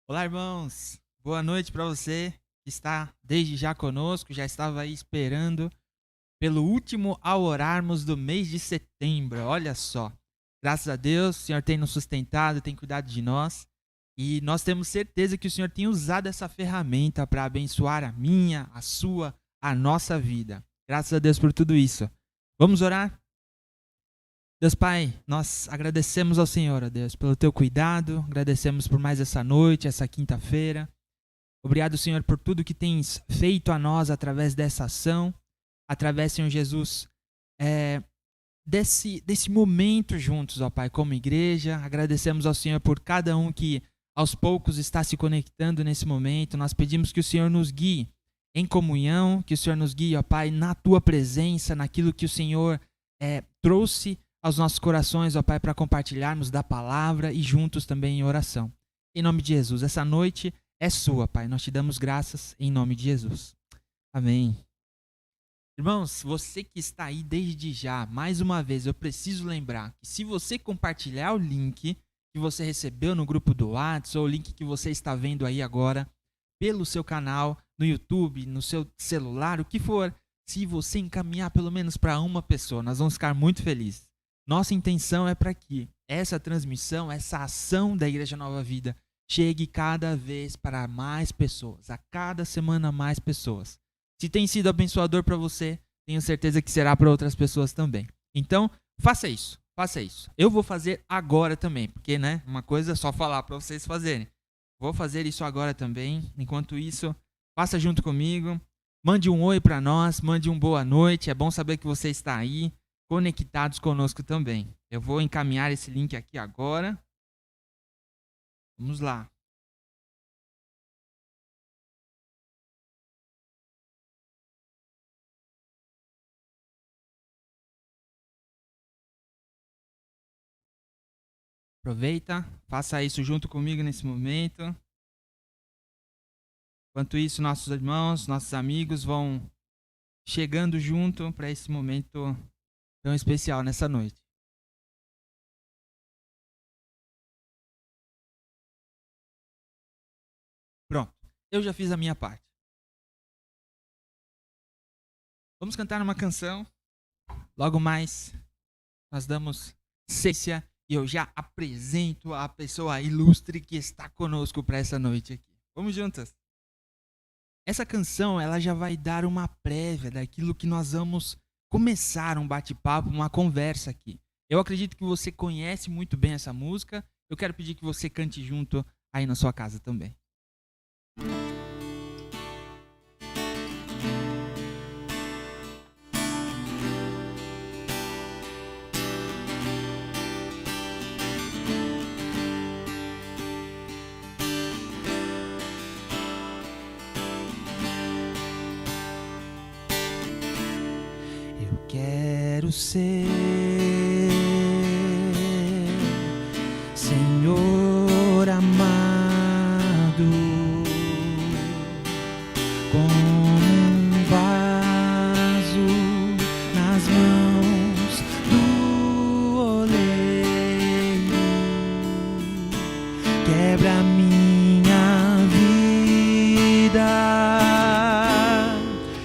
Olá, irmãos. Boa noite para você que está desde já conosco, já estava aí esperando pelo último ao orarmos do mês de setembro. Olha só. Graças a Deus, o Senhor tem nos sustentado, tem cuidado de nós. E nós temos certeza que o Senhor tem usado essa ferramenta para abençoar a minha, a sua, a nossa vida. Graças a Deus por tudo isso. Vamos orar? Deus Pai, nós agradecemos ao Senhor, ó Deus, pelo teu cuidado, agradecemos por mais essa noite, essa quinta-feira. Obrigado, Senhor, por tudo que tens feito a nós através dessa ação, através, Senhor Jesus, desse momento juntos, ó Pai, como igreja. Agradecemos ao Senhor por cada um que aos poucos está se conectando nesse momento. Nós pedimos que o Senhor nos guie em comunhão, que o Senhor nos guie, ó Pai, na tua presença, naquilo que o Senhor trouxe aos nossos corações, ó Pai, para compartilharmos da palavra e juntos também em oração. Em nome de Jesus, essa noite é sua, Pai. Nós te damos graças em nome de Jesus. Amém. Irmãos, você que está aí desde já, mais uma vez, eu preciso lembrar que se você compartilhar o link que você recebeu no grupo do WhatsApp, ou o link que você está vendo aí agora, pelo seu canal, no YouTube, no seu celular, o que for, se você encaminhar pelo menos para uma pessoa, nós vamos ficar muito felizes. Nossa intenção é para que essa transmissão, essa ação da Igreja Nova Vida chegue cada vez para mais pessoas, a cada semana mais pessoas. Se tem sido abençoador para você, tenho certeza que será para outras pessoas também. Então, faça isso, faça isso. Eu vou fazer agora também, porque, né, uma coisa é só falar para vocês fazerem. Vou fazer isso agora também. Enquanto isso, faça junto comigo. Mande um oi para nós, mande um boa noite. É bom saber que você está aí, conectados conosco também. Eu vou encaminhar esse link aqui agora. Vamos lá. Aproveita, faça isso junto comigo nesse momento. Enquanto isso, nossos irmãos, nossos amigos vão chegando junto para esse momento tão especial nessa noite. Pronto, eu já fiz a minha parte. Vamos cantar uma canção. Logo mais, nós damos sequência e eu já apresento a pessoa ilustre que está conosco para essa noite aqui. Vamos juntas. Essa canção, ela já vai dar uma prévia daquilo que nós vamos começar um bate-papo, uma conversa aqui. Eu acredito que você conhece muito bem essa música. Eu quero pedir que você cante junto aí na sua casa também. Eu quero ser, Senhor amado, como um vaso nas mãos do oleiro. Quebra minha vida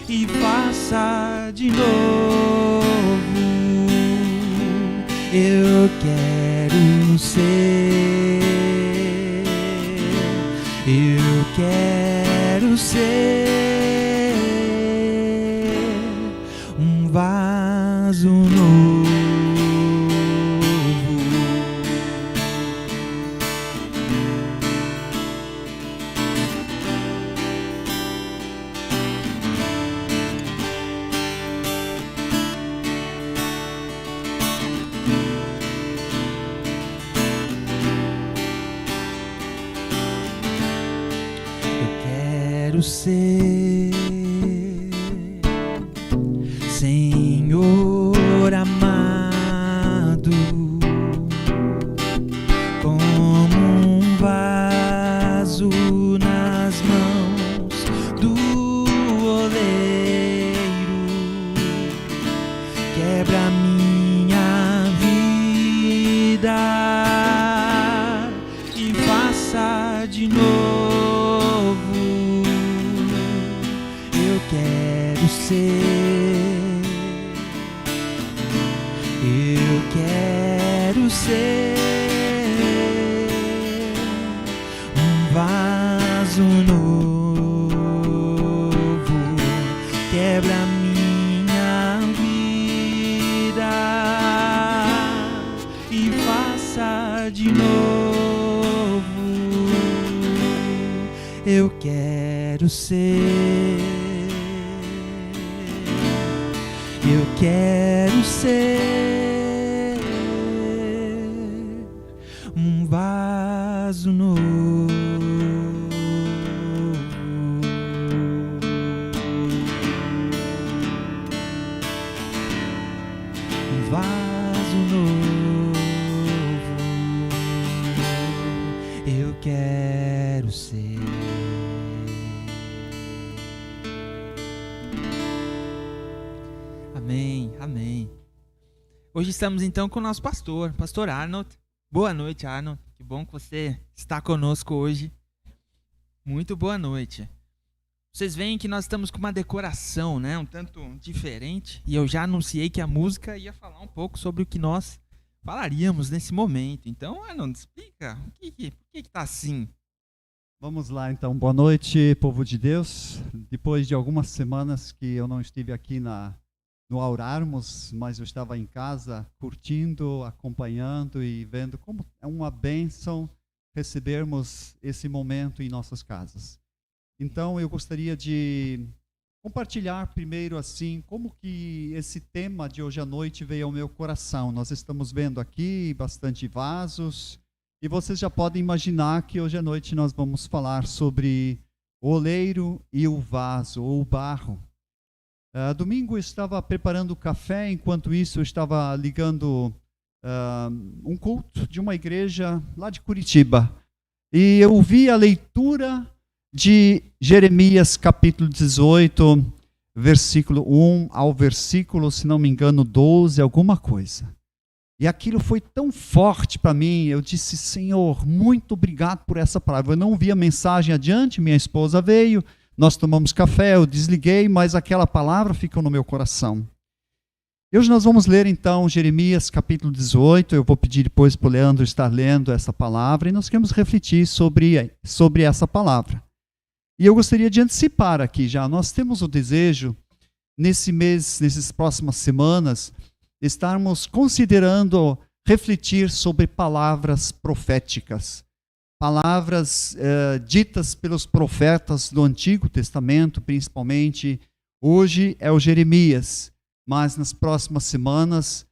e faça de novo. Eu quero ser, eu quero ser um vaso novo. Quero ser, Senhor amado, como um vaso nas mãos do oleiro. Quebra minha vida e faça de de novo. Eu quero ser. Eu quero ser um vaso novo. Quebra minha vida e faça de novo. Eu quero ser. Eu quero ser um vaso novo. Um vaso novo. Eu quero ser. Amém, amém. Hoje estamos então com o nosso pastor Arnold. Boa noite, Arnold. Que bom que você está conosco hoje. Muito boa noite. Vocês veem que nós estamos com uma decoração, né, um tanto diferente. E eu já anunciei que a música ia falar um pouco sobre o que nós falaríamos nesse momento. Então, Arnold, explica, por que está assim? Vamos lá, então. Boa noite, povo de Deus. Depois de algumas semanas que eu não estive aqui no Orarmos, mas eu estava em casa curtindo, acompanhando e vendo como é uma bênção recebermos esse momento em nossas casas. Então, eu gostaria de compartilhar primeiro assim, como que esse tema de hoje à noite veio ao meu coração. Nós estamos vendo aqui bastante vasos, e vocês já podem imaginar que hoje à noite nós vamos falar sobre o oleiro e o vaso, ou o barro. Domingo eu estava preparando café, enquanto isso eu estava ligando um culto de uma igreja lá de Curitiba. E eu vi a leitura de Jeremias capítulo 18, versículo 1 ao versículo, se não me engano, 12, alguma coisa. E aquilo foi tão forte para mim, eu disse, Senhor, muito obrigado por essa palavra. Eu não vi a mensagem adiante, minha esposa veio, nós tomamos café, eu desliguei, mas aquela palavra ficou no meu coração. E hoje nós vamos ler então Jeremias capítulo 18, eu vou pedir depois para o Leandro estar lendo essa palavra, e nós queremos refletir sobre essa palavra. E eu gostaria de antecipar aqui já, nós temos o desejo, nesse mês, nessas próximas semanas, estarmos considerando refletir sobre palavras proféticas. Palavras ditas pelos profetas do Antigo Testamento, principalmente. Hoje é o Jeremias, mas nas próximas semanas,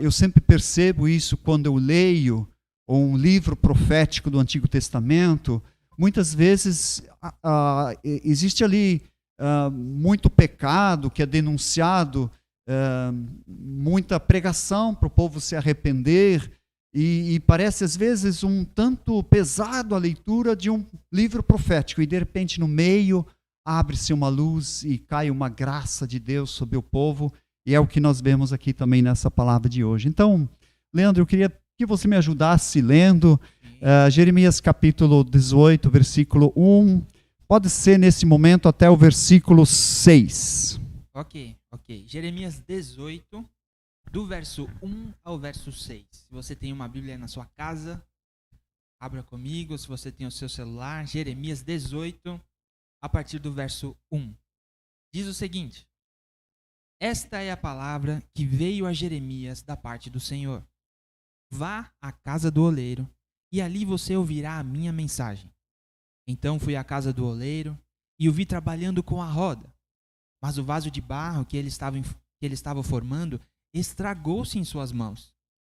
eu sempre percebo isso quando eu leio um livro profético do Antigo Testamento. Muitas vezes existe ali muito pecado que é denunciado, muita pregação para o povo se arrepender, e parece às vezes um tanto pesado a leitura de um livro profético, e de repente no meio abre-se uma luz e cai uma graça de Deus sobre o povo, e é o que nós vemos aqui também nessa palavra de hoje. Então, Leandro, eu queria que você me ajudasse lendo Jeremias capítulo 18, versículo 1, pode ser nesse momento até o versículo 6. Ok. Jeremias 18, do verso 1 ao verso 6. Se você tem uma Bíblia na sua casa, abra comigo. Se você tem o seu celular, Jeremias 18, a partir do verso 1. Diz o seguinte: Esta é a palavra que veio a Jeremias da parte do Senhor. Vá à casa do oleiro, e ali você ouvirá a minha mensagem. Então fui à casa do oleiro, e o vi trabalhando com a roda. Mas o vaso de barro que ele estava formando estragou-se em suas mãos.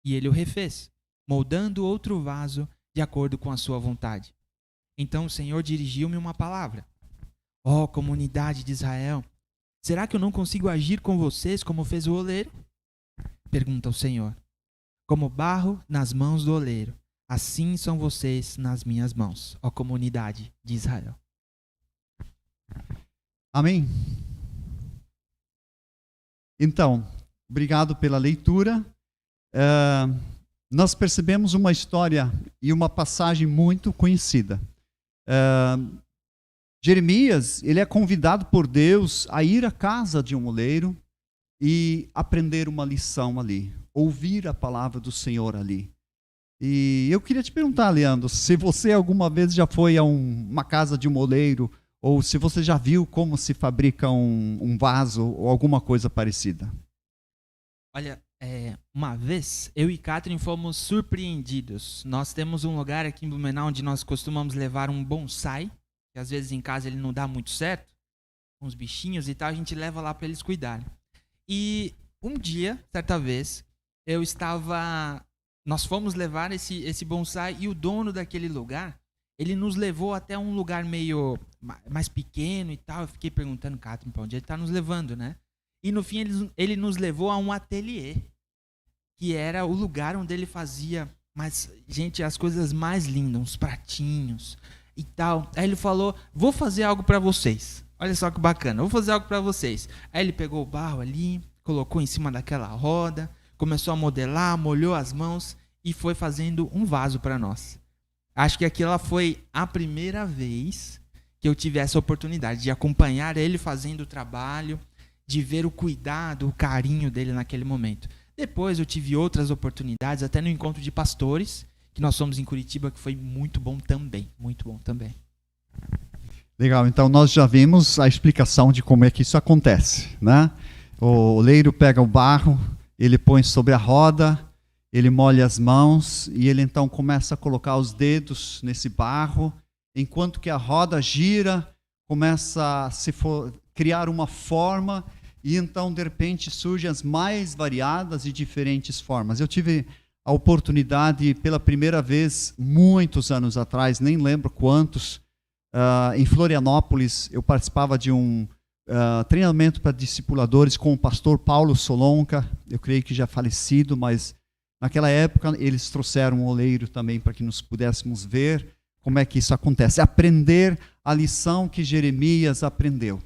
E ele o refez, moldando outro vaso de acordo com a sua vontade. Então o Senhor dirigiu-me uma palavra. Ó comunidade de Israel, será que eu não consigo agir com vocês como fez o oleiro? Pergunta o Senhor. Como barro nas mãos do oleiro, assim são vocês nas minhas mãos, ó comunidade de Israel. Amém. Então, obrigado pela leitura. Nós percebemos uma história e uma passagem muito conhecida. Jeremias, ele é convidado por Deus a ir à casa de um oleiro e aprender uma lição ali, ouvir a palavra do Senhor ali. E eu queria te perguntar, Leandro, se você alguma vez já foi a uma casa de um oleiro, ou se você já viu como se fabrica um vaso ou alguma coisa parecida. Olha, uma vez eu e Catherine fomos surpreendidos. Nós temos um lugar aqui em Blumenau onde nós costumamos levar um bonsai, que às vezes em casa ele não dá muito certo, uns bichinhos e tal, a gente leva lá para eles cuidarem. E um dia, certa vez, nós fomos levar esse bonsai e o dono daquele lugar, ele nos levou até um lugar meio mais pequeno e tal. Eu fiquei perguntando, Catherine, para onde ele está nos levando, né? E no fim ele nos levou a um ateliê, que era o lugar onde ele fazia, gente, as coisas mais lindas, uns pratinhos e tal. Aí ele falou, vou fazer algo para vocês. Olha só que bacana, vou fazer algo para vocês. Aí ele pegou o barro ali, colocou em cima daquela roda, começou a modelar, molhou as mãos e foi fazendo um vaso para nós. Acho que aquela foi a primeira vez que eu tive essa oportunidade de acompanhar ele fazendo o trabalho, de ver o cuidado, o carinho dele naquele momento. Depois eu tive outras oportunidades, até no encontro de pastores, que nós fomos em Curitiba, que foi muito bom também, muito bom também. Legal, então nós já vimos a explicação de como é que isso acontece, né? O oleiro pega o barro, ele põe sobre a roda, ele molha as mãos e ele então começa a colocar os dedos nesse barro, enquanto que a roda gira, começa a criar uma forma e então de repente surgem as mais variadas e diferentes formas. Eu tive a oportunidade pela primeira vez, muitos anos atrás, nem lembro quantos, em Florianópolis, eu participava de um treinamento para discipuladores com o pastor Paulo Solonca, eu creio que já falecido, mas naquela época eles trouxeram um oleiro também para que nós pudéssemos ver como é que isso acontece, aprender a lição que Jeremias aprendeu.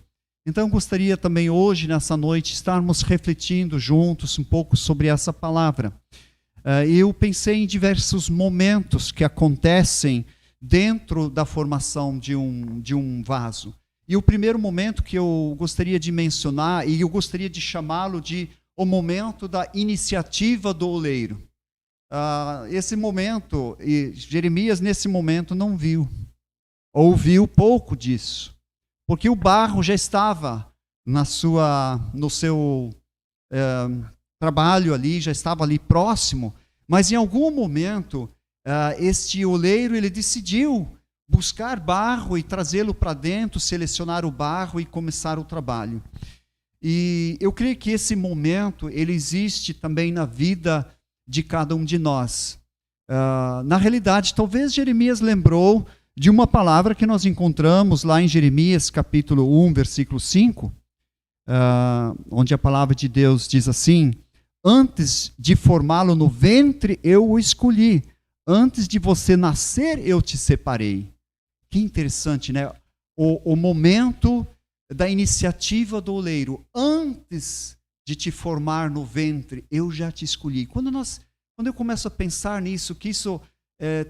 Então eu gostaria também hoje, nessa noite, estarmos refletindo juntos um pouco sobre essa palavra. Eu pensei em diversos momentos que acontecem dentro da formação de um vaso. E o primeiro momento que eu gostaria de mencionar, e eu gostaria de chamá-lo de o momento da iniciativa do oleiro. Esse momento, Jeremias nesse momento não viu, ou viu pouco disso, porque o barro já estava no seu trabalho ali, já estava ali próximo, mas em algum momento este oleiro ele decidiu buscar barro e trazê-lo para dentro, selecionar o barro e começar o trabalho. E eu creio que esse momento ele existe também na vida de cada um de nós. Na realidade, talvez Jeremias lembrou de uma palavra que nós encontramos lá em Jeremias capítulo 1, versículo 5, onde a palavra de Deus diz assim: antes de formá-lo no ventre eu o escolhi, antes de você nascer eu te separei. Que interessante, né? O momento da iniciativa do oleiro, antes de te formar no ventre, eu já te escolhi. Quando eu começo a pensar nisso, que isso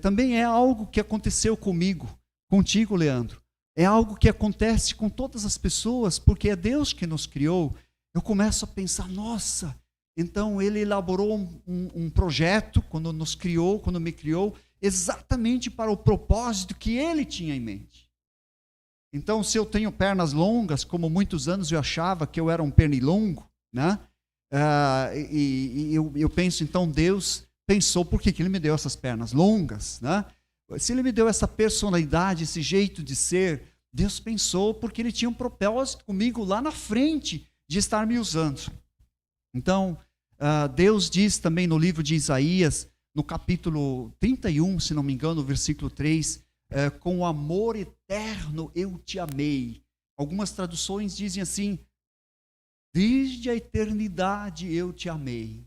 também é algo que aconteceu contigo, Leandro. É algo que acontece com todas as pessoas, porque é Deus que nos criou. Eu começo a pensar, nossa, então ele elaborou um projeto quando nos criou, quando me criou, exatamente para o propósito que ele tinha em mente. Então, se eu tenho pernas longas, como muitos anos eu achava que eu era um pernilongo, né? Eu penso, então Deus pensou, por que ele me deu essas pernas longas, né? Se ele me deu essa personalidade, esse jeito de ser, Deus pensou porque ele tinha um propósito comigo lá na frente de estar me usando. Então, Deus diz também no livro de Isaías, no capítulo 31, se não me engano, versículo 3, com amor eterno eu te amei. Algumas traduções dizem assim, desde a eternidade eu te amei.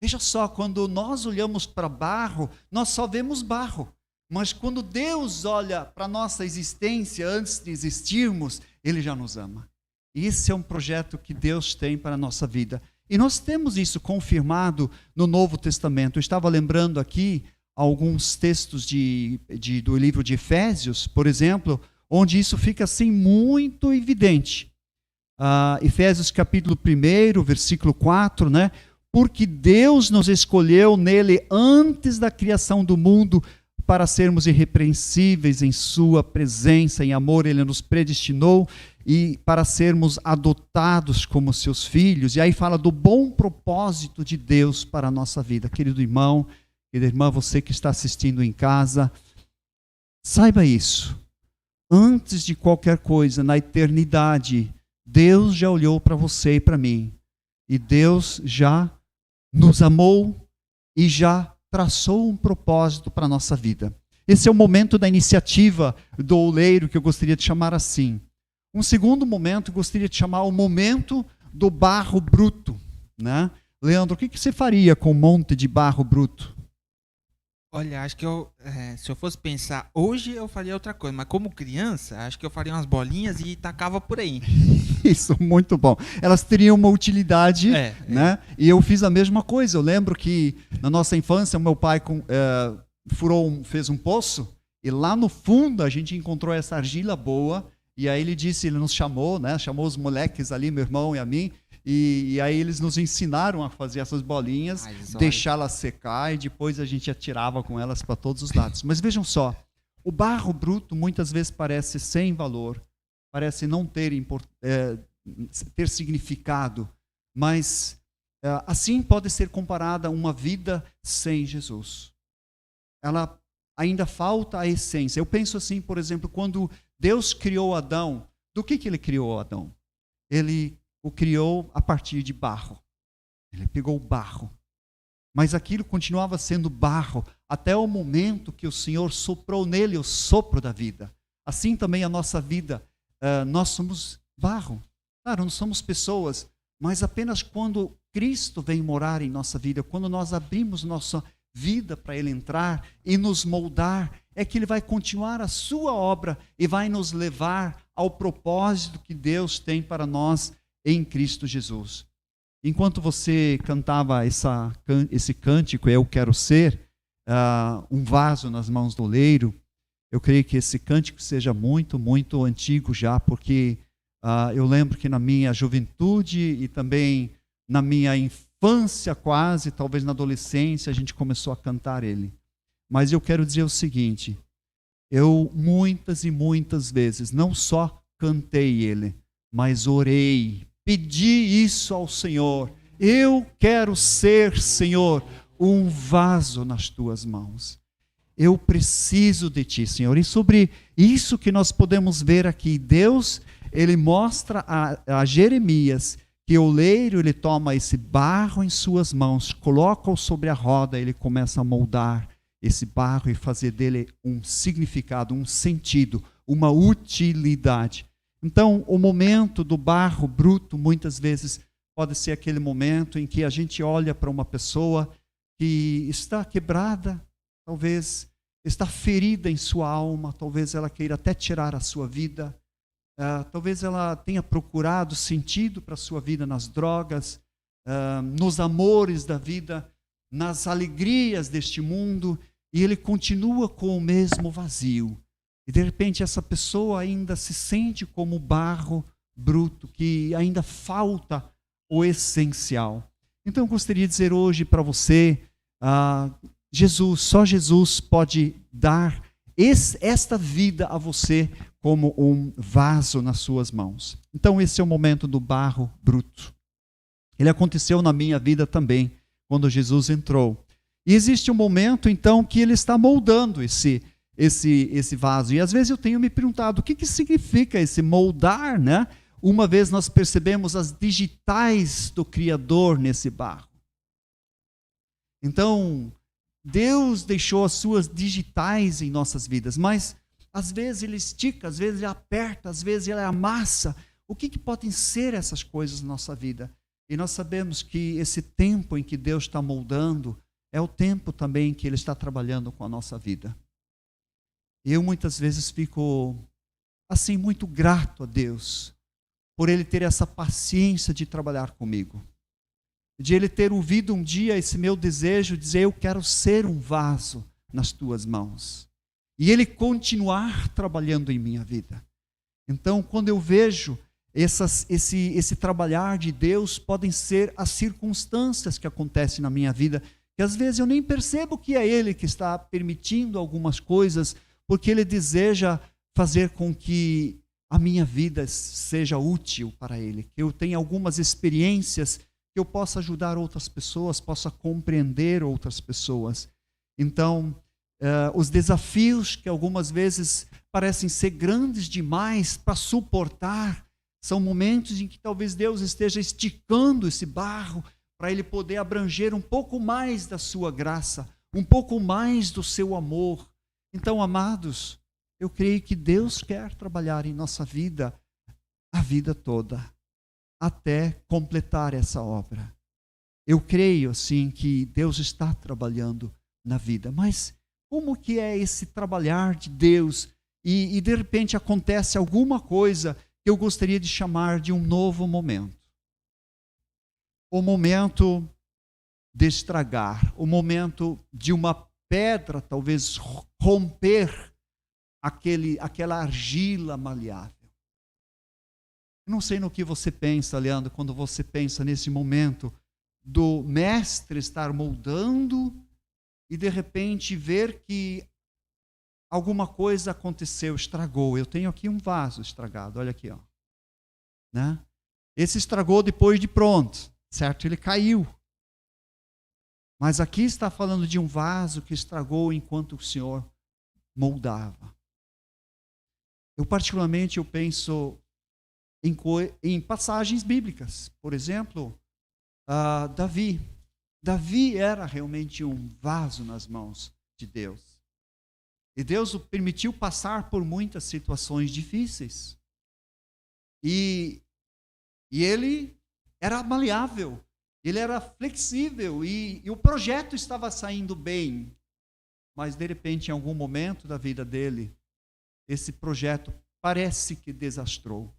Veja só, quando nós olhamos para barro, nós só vemos barro. Mas quando Deus olha para a nossa existência, antes de existirmos, Ele já nos ama. E esse é um projeto que Deus tem para a nossa vida. E nós temos isso confirmado no Novo Testamento. Eu estava lembrando aqui alguns textos do livro de Efésios, por exemplo, onde isso fica assim muito evidente. Efésios capítulo 1, versículo 4, né? Porque Deus nos escolheu nele antes da criação do mundo para sermos irrepreensíveis em sua presença, em amor ele nos predestinou e para sermos adotados como seus filhos. E aí fala do bom propósito de Deus para a nossa vida. Querido irmão, querida irmã, você que está assistindo em casa, saiba isso. Antes de qualquer coisa, na eternidade, Deus já olhou para você e para mim. E Deus já nos amou e já traçou um propósito para a nossa vida. Esse é o momento da iniciativa do oleiro, que eu gostaria de chamar assim. Um segundo momento, eu gostaria de chamar o momento do barro bruto, né? Leandro, o que você faria com um monte de barro bruto? Olha, acho que se eu fosse pensar hoje, eu faria outra coisa. Mas como criança, acho que eu faria umas bolinhas e tacava por aí. Isso, muito bom. Elas teriam uma utilidade, né? E eu fiz a mesma coisa. Eu lembro que na nossa infância, meu pai fez um poço e lá no fundo a gente encontrou essa argila boa. E aí ele nos chamou, né? Chamou os moleques ali, meu irmão e a mim. E aí eles nos ensinaram a fazer essas bolinhas, deixá-las secar e depois a gente atirava com elas para todos os lados. Mas vejam só, o barro bruto muitas vezes parece sem valor, parece não ter significado, mas assim pode ser comparada a uma vida sem Jesus. Ela ainda falta a essência. Eu penso assim, por exemplo, quando Deus criou Adão, do que ele criou Adão? Ele o criou a partir de barro. Ele pegou o barro. Mas aquilo continuava sendo barro até o momento que o Senhor soprou nele o sopro da vida. Assim também a nossa vida, nós somos barro. Claro, não somos pessoas, mas apenas quando Cristo vem morar em nossa vida, quando nós abrimos nossa vida para Ele entrar e nos moldar, é que Ele vai continuar a sua obra e vai nos levar ao propósito que Deus tem para nós em Cristo Jesus. Enquanto você cantava esse cântico, Eu Quero Ser, um vaso nas mãos do oleiro, eu creio que esse cântico seja muito, muito antigo já, porque eu lembro que na minha juventude e também na minha infância quase, talvez na adolescência, a gente começou a cantar ele. Mas eu quero dizer o seguinte, eu muitas e muitas vezes não só cantei ele, mas orei, pedi isso ao Senhor. Eu quero ser, Senhor, um vaso nas tuas mãos. Eu preciso de ti, Senhor. E sobre isso que nós podemos ver aqui, Deus, ele mostra a Jeremias que o oleiro, ele toma esse barro em suas mãos, coloca-o sobre a roda, ele começa a moldar esse barro e fazer dele um significado, um sentido, uma utilidade. Então, o momento do barro bruto, muitas vezes, pode ser aquele momento em que a gente olha para uma pessoa que está quebrada, talvez está ferida em sua alma, talvez ela queira até tirar a sua vida, talvez ela tenha procurado sentido para a sua vida nas drogas, nos amores da vida, nas alegrias deste mundo, e ele continua com o mesmo vazio. E de repente essa pessoa ainda se sente como barro bruto, que ainda falta o essencial. Então eu gostaria de dizer hoje para você, só Jesus pode dar esta vida a você como um vaso nas suas mãos. Então esse é o momento do barro bruto. Ele aconteceu na minha vida também, quando Jesus entrou. E existe um momento então que ele está moldando esse vaso. E às vezes eu tenho me perguntado, o que significa esse moldar, né? Uma vez nós percebemos as digitais do Criador nesse barro. Então, Deus deixou as suas digitais em nossas vidas, mas às vezes ele estica, às vezes ele aperta, às vezes ele amassa. O que podem ser essas coisas na nossa vida? E nós sabemos que esse tempo em que Deus está moldando é o tempo também que Ele está trabalhando com a nossa vida. Eu muitas vezes fico assim muito grato a Deus por Ele ter essa paciência de trabalhar comigo, de Ele ter ouvido um dia esse meu desejo, dizer eu quero ser um vaso nas tuas mãos. E Ele continuar trabalhando em minha vida. Então, quando eu vejo esse trabalhar de Deus, podem ser as circunstâncias que acontecem na minha vida, que às vezes eu nem percebo que é Ele que está permitindo algumas coisas, porque Ele deseja fazer com que a minha vida seja útil para Ele, que eu tenha algumas experiências que eu possa ajudar outras pessoas, possa compreender outras pessoas. Então, os desafios que algumas vezes parecem ser grandes demais para suportar, são momentos em que talvez Deus esteja esticando esse barro para Ele poder abranger um pouco mais da sua graça, um pouco mais do seu amor. Então, amados, eu creio que Deus quer trabalhar em nossa vida a vida toda, até completar essa obra. Eu creio, assim, que Deus está trabalhando na vida, mas como que é esse trabalhar de Deus e de repente acontece alguma coisa que eu gostaria de chamar de um novo momento? O momento de estragar, o momento de uma pedra talvez romper aquela argila maleável. Eu não sei no que você pensa, Leandro, quando você pensa nesse momento do mestre estar moldando e de repente ver que alguma coisa aconteceu, estragou. Eu tenho aqui um vaso estragado, olha aqui, ó. Né? Esse estragou depois de pronto, certo? Ele caiu. Mas aqui está falando de um vaso que estragou enquanto o Senhor moldava. Eu particularmente penso em passagens bíblicas. Por exemplo, Davi. Davi era realmente um vaso nas mãos de Deus. E Deus o permitiu passar por muitas situações difíceis. E ele era maleável, ele era flexível e o projeto estava saindo bem. Mas de repente, em algum momento da vida dele, esse projeto parece que desastrou.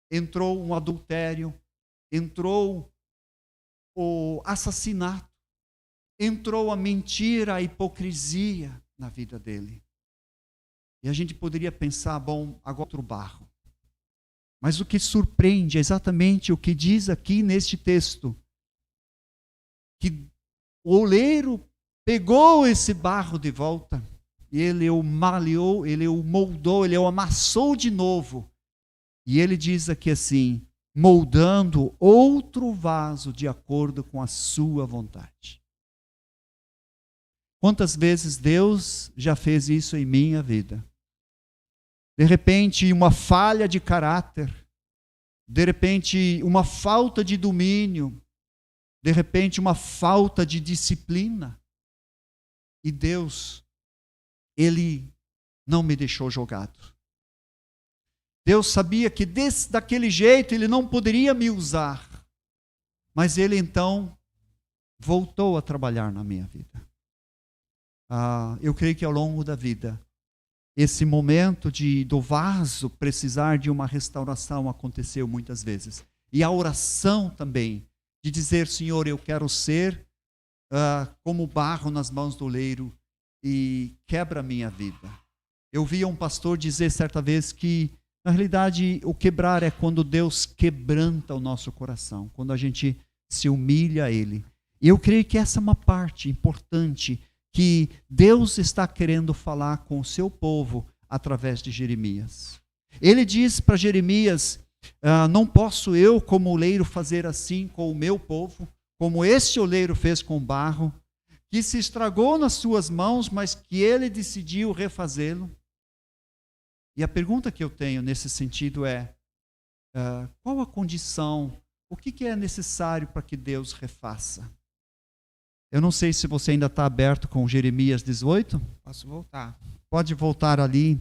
Entrou um adultério, entrou o assassinato, entrou a mentira, a hipocrisia na vida dele. E a gente poderia pensar, bom, agora outro barro. Mas o que surpreende é exatamente o que diz aqui neste texto, que o oleiro pegou esse barro de volta, e ele o maleou, ele o moldou, ele o amassou de novo. E ele diz aqui assim, moldando outro vaso de acordo com a sua vontade. Quantas vezes Deus já fez isso em minha vida? De repente, uma falha de caráter, de repente, uma falta de domínio, de repente, uma falta de disciplina. E Deus, Ele não me deixou jogado. Deus sabia que daquele jeito Ele não poderia me usar. Mas Ele então voltou a trabalhar na minha vida. Eu creio que ao longo da vida, esse momento do vaso precisar de uma restauração aconteceu muitas vezes. E a oração também, de dizer, Senhor, eu quero ser como barro nas mãos do oleiro e quebra a minha vida. Eu vi um pastor dizer certa vez que, na realidade, o quebrar é quando Deus quebranta o nosso coração, quando a gente se humilha a Ele. E eu creio que essa é uma parte importante que Deus está querendo falar com o seu povo através de Jeremias. Ele diz para Jeremias, não posso eu, como oleiro, fazer assim com o meu povo, como este oleiro fez com o barro, que se estragou nas suas mãos, mas que ele decidiu refazê-lo. E a pergunta que eu tenho nesse sentido é, qual a condição, o que é necessário para que Deus refaça? Eu não sei se você ainda está aberto com Jeremias 18. Posso voltar. Pode voltar ali.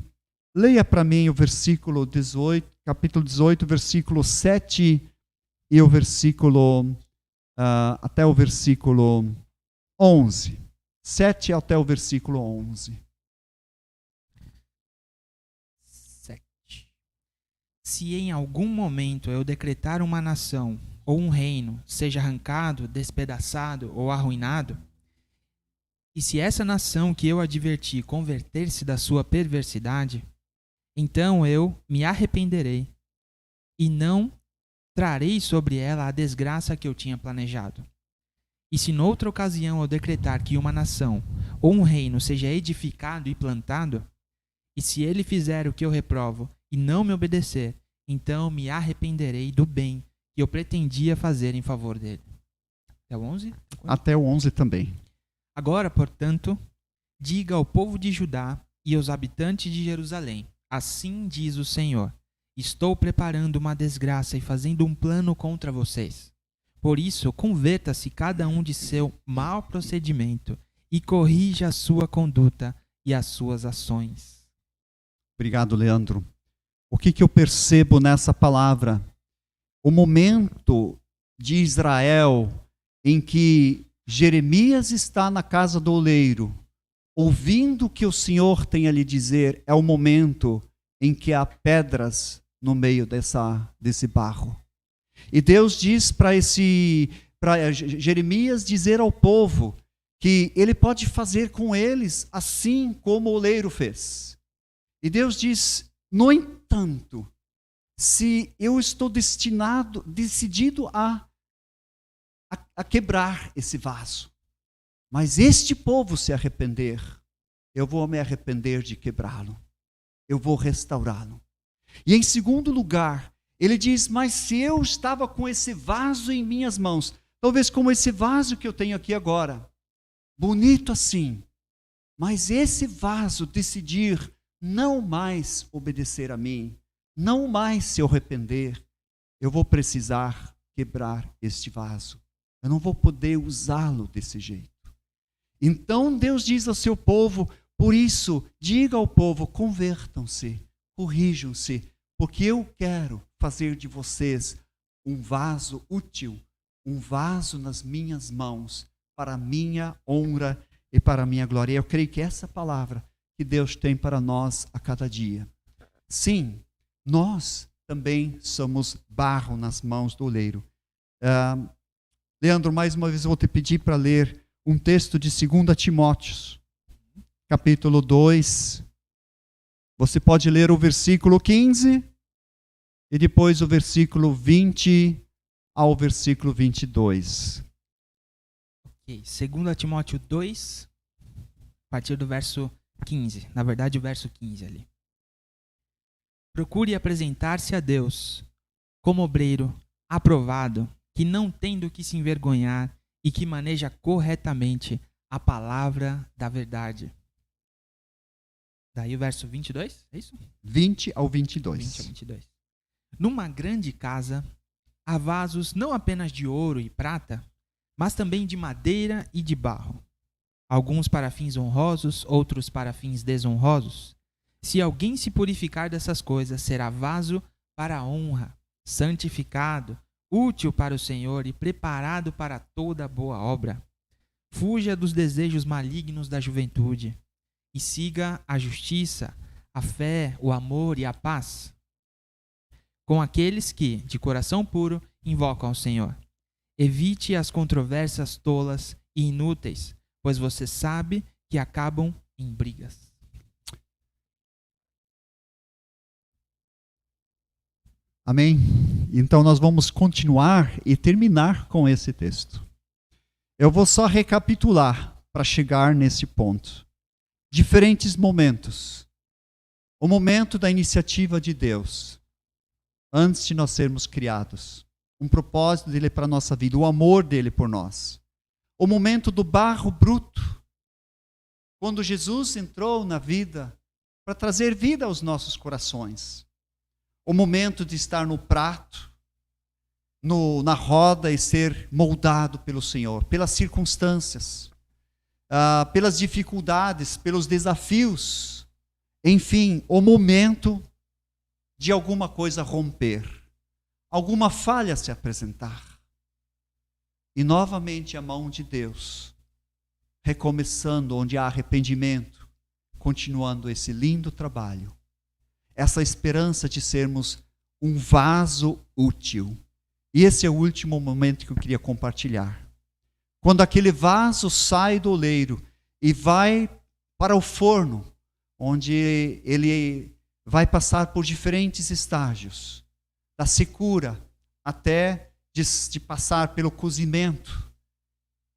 Leia para mim o versículo 18, capítulo 18, versículo 7 e o versículo, até o versículo 11. 7 até o versículo 11. 7. Se em algum momento eu decretar uma nação ou um reino seja arrancado, despedaçado ou arruinado, E se essa nação que eu adverti converter-se da sua perversidade, então eu me arrependerei e não trarei sobre ela a desgraça que eu tinha planejado. E se noutra ocasião eu decretar que uma nação ou um reino seja edificado e plantado, e se ele fizer o que eu reprovo e não me obedecer, então me arrependerei do bem que eu pretendia fazer em favor dele. Até o 11? Até o 11 também. Agora, portanto, diga ao povo de Judá e aos habitantes de Jerusalém, assim diz o Senhor, estou preparando uma desgraça e fazendo um plano contra vocês. Por isso, converta-se cada um de seu mau procedimento e corrija a sua conduta e as suas ações. Obrigado, Leandro. O que eu percebo nessa palavra? O momento de Israel em que Jeremias está na casa do oleiro, ouvindo o que o Senhor tem a lhe dizer, é o momento em que há pedras no meio desse barro. E Deus diz para Jeremias dizer ao povo que ele pode fazer com eles assim como o oleiro fez. E Deus diz, no entanto, se eu estou decidido a quebrar esse vaso, mas este povo se arrepender, eu vou me arrepender de quebrá-lo, eu vou restaurá-lo. E em segundo lugar, ele diz, mas se eu estava com esse vaso em minhas mãos, talvez como esse vaso que eu tenho aqui agora, bonito assim, mas esse vaso decidir não mais obedecer a mim, não mais se arrepender, eu vou precisar quebrar este vaso. Eu não vou poder usá-lo desse jeito. Então Deus diz ao seu povo, por isso, diga ao povo, convertam-se, corrijam-se, porque eu quero fazer de vocês um vaso útil, um vaso nas minhas mãos, para a minha honra e para a minha glória. Eu creio que essa palavra que Deus tem para nós a cada dia. Sim, nós também somos barro nas mãos do oleiro. Leandro, mais uma vez eu vou te pedir para ler um texto de 2 Timóteo, capítulo 2. Você pode ler o versículo 15 e depois o versículo 20 ao versículo 22. Ok, 2 Timóteo 2, a partir do verso 15. Na verdade, o verso 15 ali. Procure apresentar-se a Deus como obreiro aprovado, que não tem do que se envergonhar e que maneja corretamente a palavra da verdade. Daí o verso 22, é isso? 20 ao 22. 20 ao 22. Numa grande casa, há vasos não apenas de ouro e prata, mas também de madeira e de barro. Alguns para fins honrosos, outros para fins desonrosos. Se alguém se purificar dessas coisas, será vaso para a honra, santificado, útil para o Senhor e preparado para toda boa obra. Fuja dos desejos malignos da juventude e siga a justiça, a fé, o amor e a paz com aqueles que, de coração puro, invocam ao Senhor. Evite as controvérsias tolas e inúteis, pois você sabe que acabam em brigas. Amém? Então nós vamos continuar e terminar com esse texto. Eu vou só recapitular para chegar nesse ponto. Diferentes momentos. O momento da iniciativa de Deus, antes de nós sermos criados. Um propósito dele para a nossa vida, o amor dele por nós. O momento do barro bruto, quando Jesus entrou na vida para trazer vida aos nossos corações. O momento de estar no prato, na roda e ser moldado pelo Senhor, pelas circunstâncias, pelas dificuldades, pelos desafios. Enfim, o momento de alguma coisa romper, alguma falha se apresentar. E novamente a mão de Deus, recomeçando onde há arrependimento, continuando esse lindo trabalho. Essa esperança de sermos um vaso útil. E esse é o último momento que eu queria compartilhar. Quando aquele vaso sai do oleiro e vai para o forno, onde ele vai passar por diferentes estágios, da secura até de passar pelo cozimento.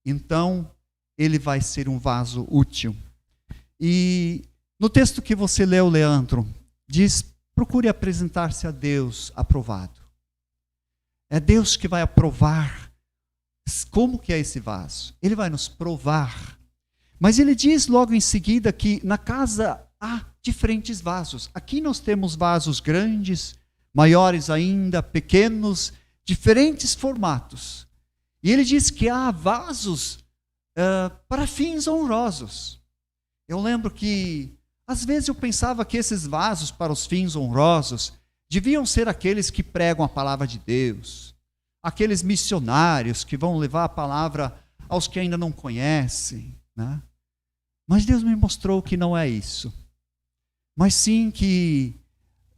Então, ele vai ser um vaso útil. E no texto que você leu, Leandro, diz: procure apresentar-se a Deus aprovado. É Deus que vai aprovar como que é esse vaso. Ele vai nos provar. Mas ele diz logo em seguida que na casa há diferentes vasos. Aqui nós temos vasos grandes, maiores ainda, pequenos, diferentes formatos. E ele diz que há vasos para fins honrosos. Eu lembro que, às vezes, eu pensava que esses vasos para os fins honrosos deviam ser aqueles que pregam a palavra de Deus, aqueles missionários que vão levar a palavra aos que ainda não conhecem, né? Mas Deus me mostrou que não é isso. Mas sim que,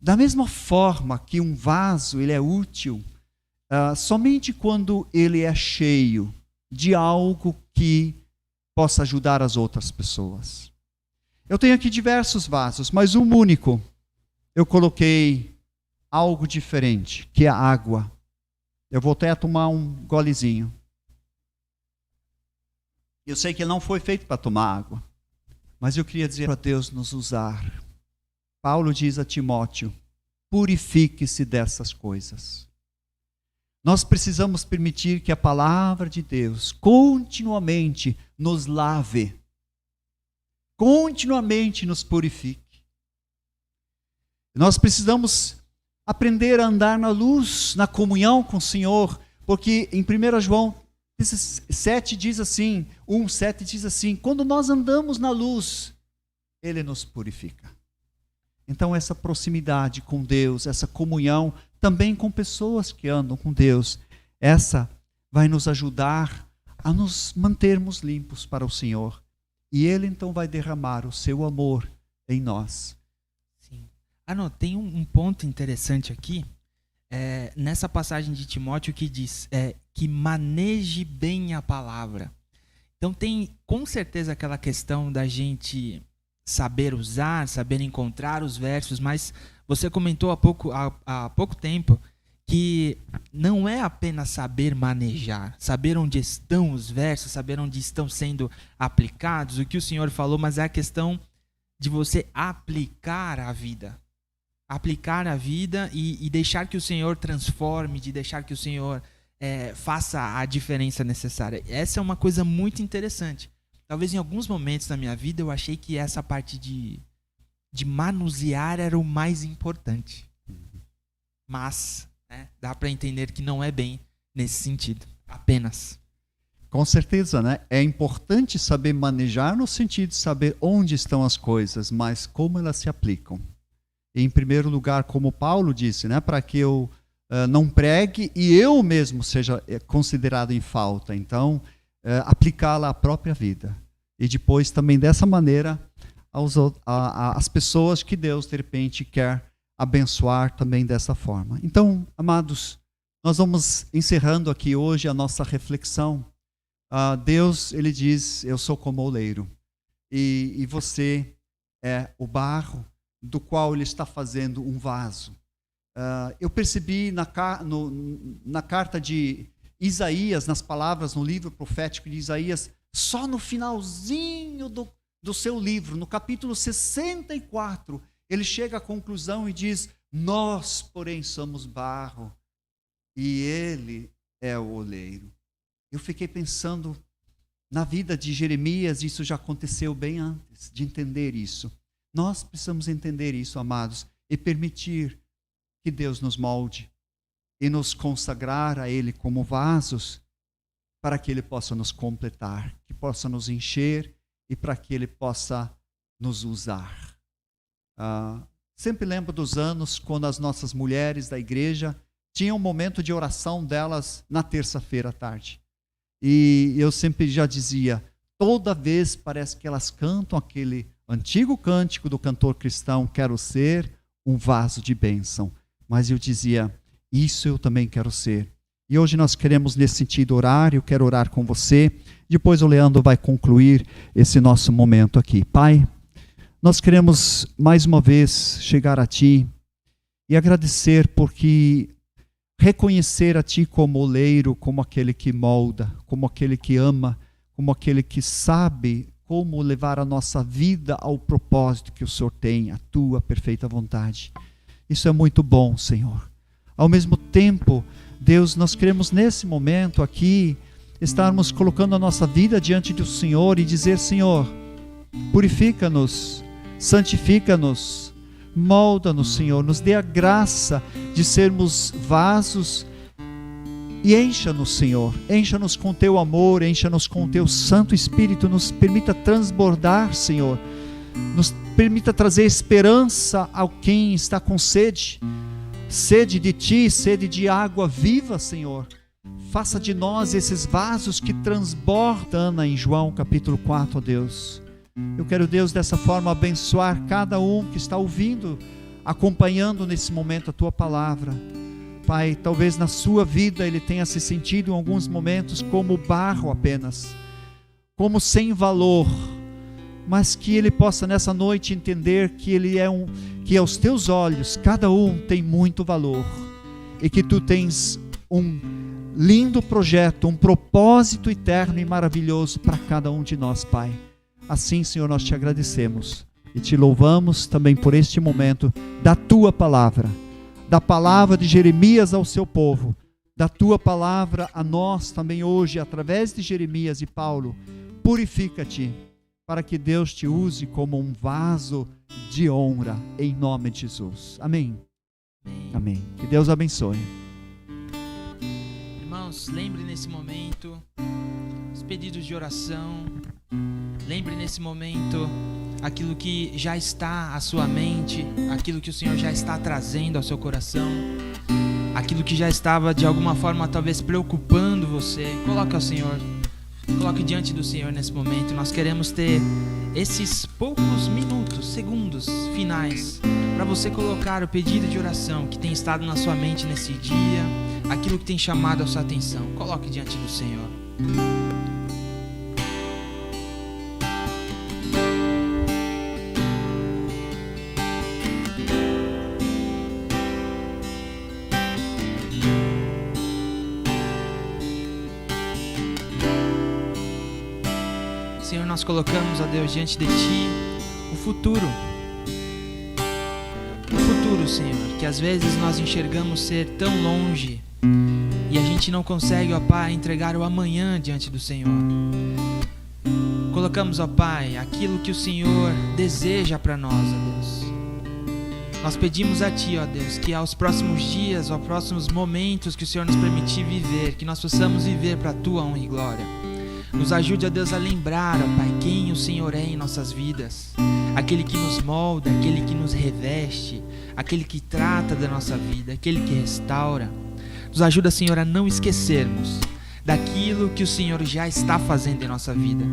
da mesma forma que um vaso ele é útil, somente quando ele é cheio de algo que possa ajudar as outras pessoas. Eu tenho aqui diversos vasos, mas um único eu coloquei algo diferente, que é a água. Eu voltei a tomar um golezinho. Eu sei que ele não foi feito para tomar água, mas eu queria dizer para Deus nos usar. Paulo diz a Timóteo: purifique-se dessas coisas. Nós precisamos permitir que a palavra de Deus continuamente nos lave, continuamente nos purifique. Nós precisamos aprender a andar na luz, na comunhão com o Senhor, porque em 1 João 7 diz assim, 1:7 diz assim: quando nós andamos na luz, Ele nos purifica. Então essa proximidade com Deus, essa comunhão também com pessoas que andam com Deus, essa vai nos ajudar a nos mantermos limpos para o Senhor. E Ele então vai derramar o seu amor em nós. Sim. Tem um ponto interessante aqui, nessa passagem de Timóteo que diz que maneje bem a palavra. Então tem com certeza aquela questão da gente saber usar, saber encontrar os versos, mas você comentou há pouco tempo que não é apenas saber manejar, saber onde estão os versos, saber onde estão sendo aplicados, o que o Senhor falou, mas é a questão de você aplicar a vida. Aplicar a vida e deixar que o Senhor transforme, de deixar que o Senhor faça a diferença necessária. Essa é uma coisa muito interessante. Talvez em alguns momentos da minha vida eu achei que essa parte de manusear era o mais importante. Mas dá para entender que não é bem nesse sentido, apenas. Com certeza, né? É importante saber manejar no sentido de saber onde estão as coisas, mas como elas se aplicam. Em primeiro lugar, como Paulo disse, né? Para que eu não pregue e eu mesmo seja considerado em falta. Então, aplicá-la à própria vida. E depois também dessa maneira as pessoas que Deus de repente quer abençoar também dessa forma. Então, amados, nós vamos encerrando aqui hoje a nossa reflexão. Deus, Ele diz: eu sou como oleiro e você é o barro do qual Ele está fazendo um vaso. Eu percebi na carta de Isaías, nas palavras no livro profético de Isaías, só no finalzinho do seu livro, no capítulo 64, ele chega à conclusão e diz: nós, porém, somos barro e Ele é o oleiro. Eu fiquei pensando na vida de Jeremias, isso já aconteceu bem antes de entender isso. Nós precisamos entender isso, amados, e permitir que Deus nos molde e nos consagrar a Ele como vasos, para que Ele possa nos completar, que possa nos encher e para que Ele possa nos usar. Sempre lembro dos anos quando as nossas mulheres da igreja tinham um momento de oração delas na terça-feira à tarde. E eu sempre já dizia, toda vez parece que elas cantam aquele antigo cântico do cantor cristão: quero ser um vaso de bênção. Mas eu dizia, isso eu também quero ser. E hoje nós queremos, nesse sentido, orar. Eu quero orar com você. Depois o Leandro vai concluir esse nosso momento aqui. Pai, nós queremos mais uma vez chegar a Ti e agradecer porque reconhecer a Ti como oleiro, como aquele que molda, como aquele que ama, como aquele que sabe como levar a nossa vida ao propósito que o Senhor tem, a Tua perfeita vontade. Isso é muito bom, Senhor. Ao mesmo tempo, Deus, nós queremos nesse momento aqui, estarmos colocando a nossa vida diante do Senhor e dizer: Senhor, purifica-nos, santifica-nos, molda-nos, Senhor, nos dê a graça de sermos vasos e encha-nos, Senhor, encha-nos com Teu amor, encha-nos com Teu Santo Espírito, nos permita transbordar, Senhor, nos permita trazer esperança a quem está com sede de Ti, sede de água viva, Senhor. Faça de nós esses vasos que transbordam, em João capítulo 4, ó Deus. Eu quero, Deus, dessa forma abençoar cada um que está ouvindo, acompanhando nesse momento a Tua palavra. Pai, talvez na sua vida ele tenha se sentido em alguns momentos como barro apenas, como sem valor, mas que ele possa nessa noite entender que ele que aos Teus olhos cada um tem muito valor e que Tu tens um lindo projeto, um propósito eterno e maravilhoso para cada um de nós, Pai. Assim, Senhor, nós Te agradecemos e Te louvamos também por este momento da Tua palavra, da palavra de Jeremias ao seu povo, da Tua palavra a nós também hoje, através de Jeremias e Paulo. Purifica-te, para que Deus te use como um vaso de honra, em nome de Jesus. Amém. Amém. Que Deus abençoe. Irmãos, lembre nesse momento os pedidos de oração. Lembre nesse momento aquilo que já está à sua mente, aquilo que o Senhor já está trazendo ao seu coração, aquilo que já estava de alguma forma talvez preocupando você. Coloque ao Senhor, coloque diante do Senhor nesse momento. Nós queremos ter esses poucos minutos, segundos finais para você colocar o pedido de oração que tem estado na sua mente nesse dia, aquilo que tem chamado a sua atenção. Coloque diante do Senhor. Senhor, nós colocamos, ó Deus, diante de Ti o futuro, Senhor, que às vezes nós enxergamos ser tão longe e a gente não consegue, ó Pai, entregar o amanhã diante do Senhor. Colocamos, ó Pai, aquilo que o Senhor deseja para nós, ó Deus. Nós pedimos a Ti, ó Deus, que aos próximos dias, aos próximos momentos que o Senhor nos permitir viver, que nós possamos viver para a Tua honra e glória. Nos ajude, ó Deus, a lembrar, ó Pai, quem o Senhor é em nossas vidas. Aquele que nos molda, aquele que nos reveste, aquele que trata da nossa vida, aquele que restaura. Nos ajuda, Senhor, a não esquecermos daquilo que o Senhor já está fazendo em nossa vida,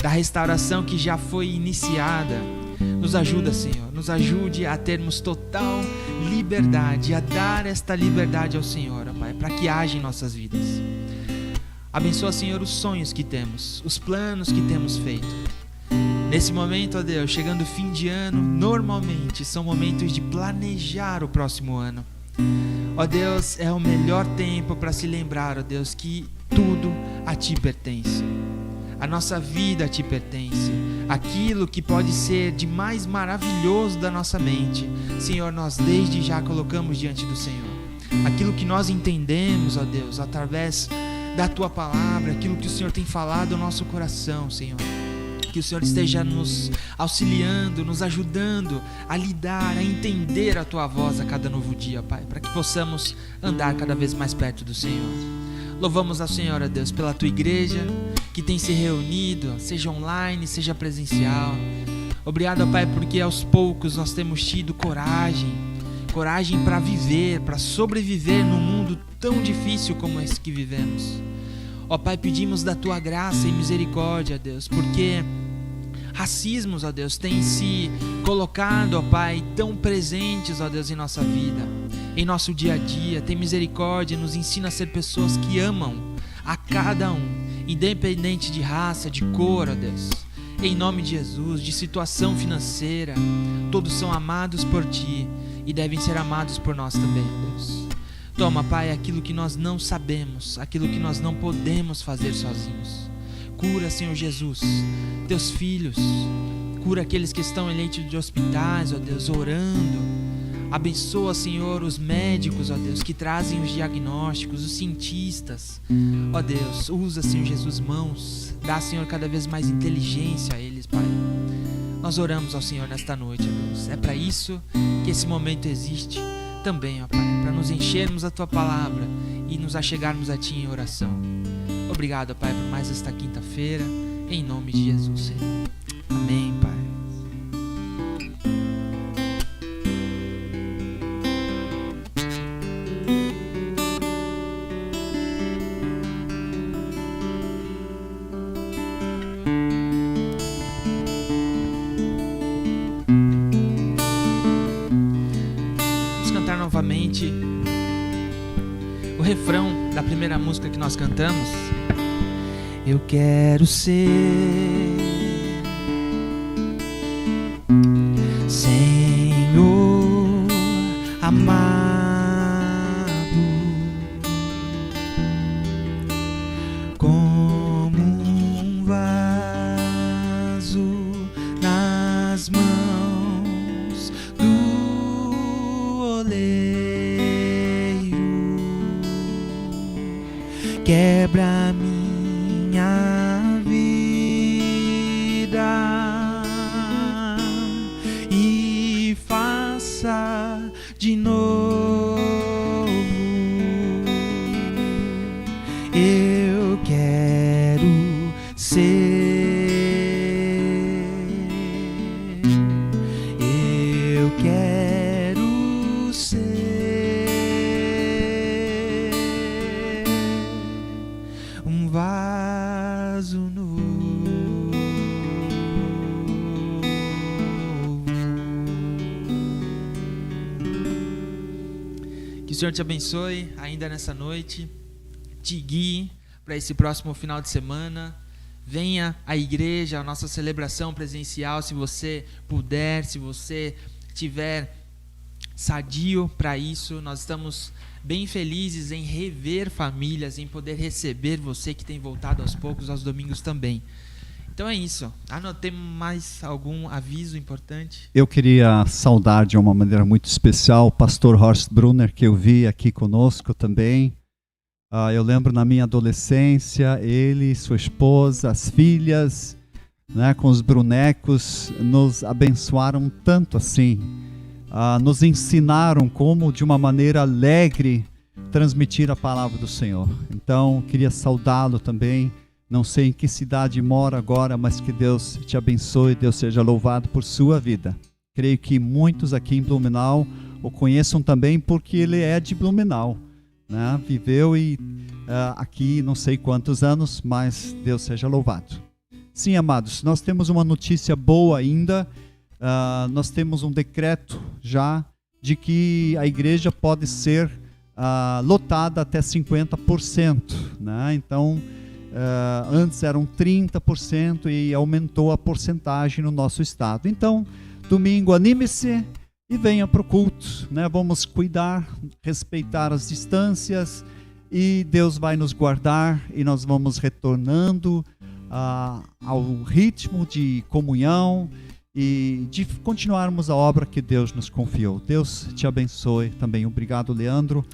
da restauração que já foi iniciada. Nos ajuda, Senhor, nos ajude a termos total liberdade, a dar esta liberdade ao Senhor, ó Pai, para que haja em nossas vidas. Abençoa, Senhor, os sonhos que temos, os planos que temos feito. Nesse momento, ó Deus, chegando o fim de ano, normalmente são momentos de planejar o próximo ano. Ó Deus, é o melhor tempo para se lembrar, ó Deus, que tudo a Ti pertence. A nossa vida a Ti pertence. Aquilo que pode ser de mais maravilhoso da nossa mente, Senhor, nós desde já colocamos diante do Senhor. Aquilo que nós entendemos, ó Deus, através da Tua palavra, aquilo que o Senhor tem falado ao nosso coração, Senhor. Que o Senhor esteja nos auxiliando, nos ajudando a lidar, a entender a Tua voz a cada novo dia, Pai, para que possamos andar cada vez mais perto do Senhor. Louvamos ao Senhor, ó Deus, pela Tua igreja que tem se reunido, seja online, seja presencial. Obrigado, ó Pai, porque aos poucos nós temos tido coragem para viver, para sobreviver num mundo tão difícil como esse que vivemos. Ó Pai, pedimos da Tua graça e misericórdia, Deus, porque racismos, ó Deus, têm se colocado, ó Pai, tão presentes, ó Deus, em nossa vida, em nosso dia a dia. Tem misericórdia, nos ensina a ser pessoas que amam a cada um, independente de raça, de cor, ó Deus. Em nome de Jesus, de situação financeira, todos são amados por Ti e devem ser amados por nós também, ó Deus. Toma, Pai, aquilo que nós não sabemos, aquilo que nós não podemos fazer sozinhos. Cura, Senhor Jesus, Teus filhos. Cura aqueles que estão em leite de hospitais, ó Deus, orando. Abençoa, Senhor, os médicos, ó Deus, que trazem os diagnósticos, os cientistas. Ó Deus, usa, Senhor Jesus, mãos. Dá, Senhor, cada vez mais inteligência a eles, Pai. Nós oramos ao Senhor nesta noite, ó Deus. É para isso que esse momento existe também, ó Pai, para nos enchermos da Tua palavra e nos achegarmos a Ti em oração. Obrigado, Pai, por mais esta quinta-feira, em nome de Jesus, Senhor. Amém, Pai. Vamos cantar novamente o refrão da primeira música que nós cantamos. Eu quero ser Senhor amado, como um vaso nas mãos do oleiro. Quebra minha vida e faça de novo. Eu quero ser, eu quero ser um vaso novo. Que o Senhor te abençoe ainda nessa noite, te guie para esse próximo final de semana. Venha à igreja, à nossa celebração presencial, se você puder, se você tiver sadio para isso. Nós estamos bem felizes em rever famílias, em poder receber você que tem voltado aos poucos aos domingos também. Então é isso. Anotei mais algum aviso importante? Eu queria saudar de uma maneira muito especial o pastor Horst Brunner, que eu vi aqui conosco também. Eu lembro na minha adolescência, ele, sua esposa, as filhas, né, com os bonecos, nos abençoaram tanto assim. Nos ensinaram como, de uma maneira alegre, transmitir a palavra do Senhor. Então, queria saudá-lo também. Não sei em que cidade mora agora, mas que Deus te abençoe, Deus seja louvado por sua vida. Creio que muitos aqui em Blumenau o conheçam também porque ele é de Blumenau, né? Viveu aqui não sei quantos anos, mas Deus seja louvado. Sim, amados, nós temos uma notícia boa ainda. Nós temos um decreto já de que a igreja pode ser lotada até 50%, né? Então, antes eram 30% e aumentou a porcentagem no nosso estado. Então, domingo, anime-se e venha para o culto, né? Vamos cuidar, respeitar as distâncias e Deus vai nos guardar e nós vamos retornando ao ritmo de comunhão e de continuarmos a obra que Deus nos confiou. Deus te abençoe também. Obrigado, Leandro.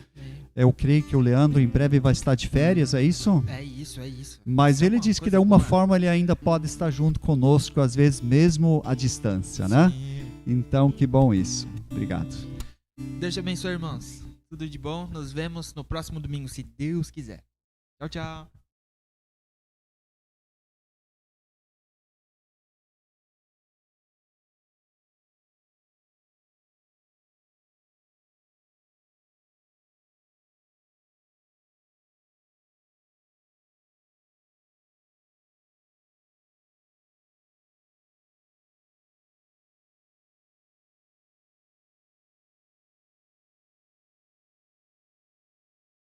Eu creio que o Leandro em breve vai estar de férias, é isso? É isso. Mas ele disse que de alguma forma ele ainda pode estar junto conosco, às vezes mesmo à distância, né? Então, que bom isso. Obrigado. Deus te abençoe, irmãos. Tudo de bom. Nos vemos no próximo domingo, se Deus quiser. Tchau, tchau.